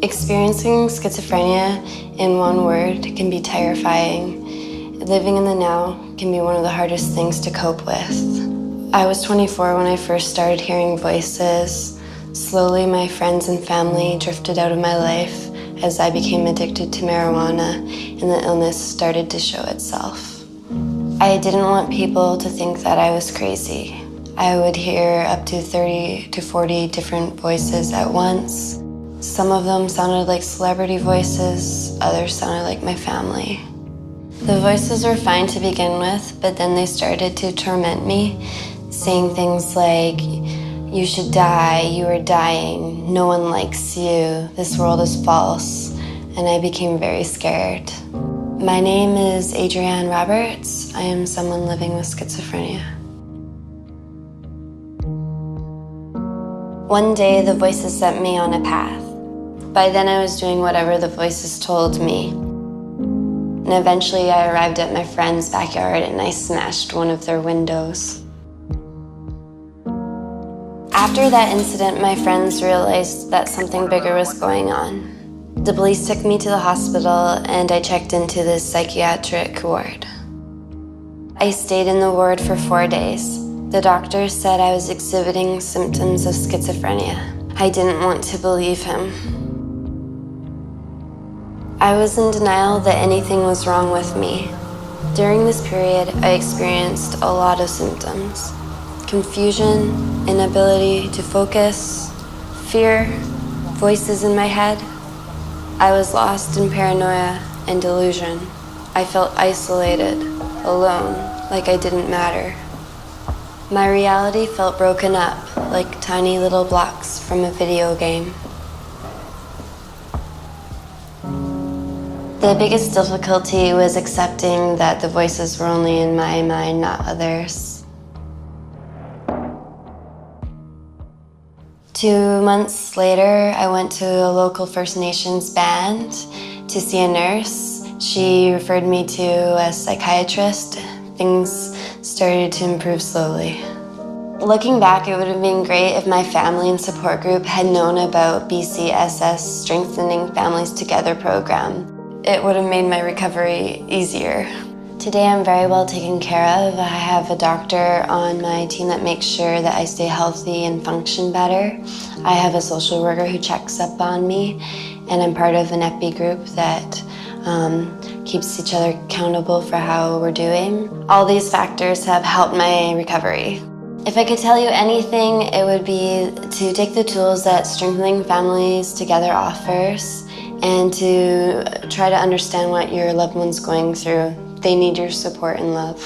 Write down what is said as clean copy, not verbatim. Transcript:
Experiencing schizophrenia in one word can be terrifying. Living in the now can be one of the hardest things to cope with. I was 24 when I first started hearing voices. Slowly, my friends and family drifted out of my life as I became addicted to marijuana and the illness started to show itself. I didn't want people to think that I was crazy. I would hear up to 30 to 40 different voices at once. Some of them sounded like celebrity voices, others sounded like my family. The voices were fine to begin with, but then they started to torment me, saying things like, "You should die, you are dying, no one likes you, this world is false," and I became very scared. My name is Adria Roberts. I am someone living with schizophrenia. One day, the voices set me on a path. By then, I was doing whatever the voices told me. And eventually, I arrived at my friend's backyard and I smashed one of their windows. After that incident, my friends realized that something bigger was going on. The police took me to the hospital and I checked into this psychiatric ward. I stayed in the ward for 4 days. The doctor said I was exhibiting symptoms of schizophrenia. I didn't want to believe him. I was in denial that anything was wrong with me. During this period, I experienced a lot of symptoms: confusion, inability to focus, fear, voices in my head. I was lost in paranoia and delusion. I felt isolated, alone, like I didn't matter. My reality felt broken up, like tiny little blocks from a video game. The biggest difficulty was accepting that the voices were only in my mind, not others. 2 months later, I went to a local First Nations band to see a nurse. She referred me to a psychiatrist. Things started to improve slowly. Looking back, it would have been great if my family and support group had known about BCSS Strengthening Families Together program. It would have made my recovery easier. Today I'm very well taken care of. I have a doctor on my team that makes sure that I stay healthy and function better. I have a social worker who checks up on me, and I'm part of an EPI group that keeps each other accountable for how we're doing. All these factors have helped my recovery. If I could tell you anything, it would be to take the tools that Strengthening Families Together offers and to try to understand what your loved one's going through. They need your support and love.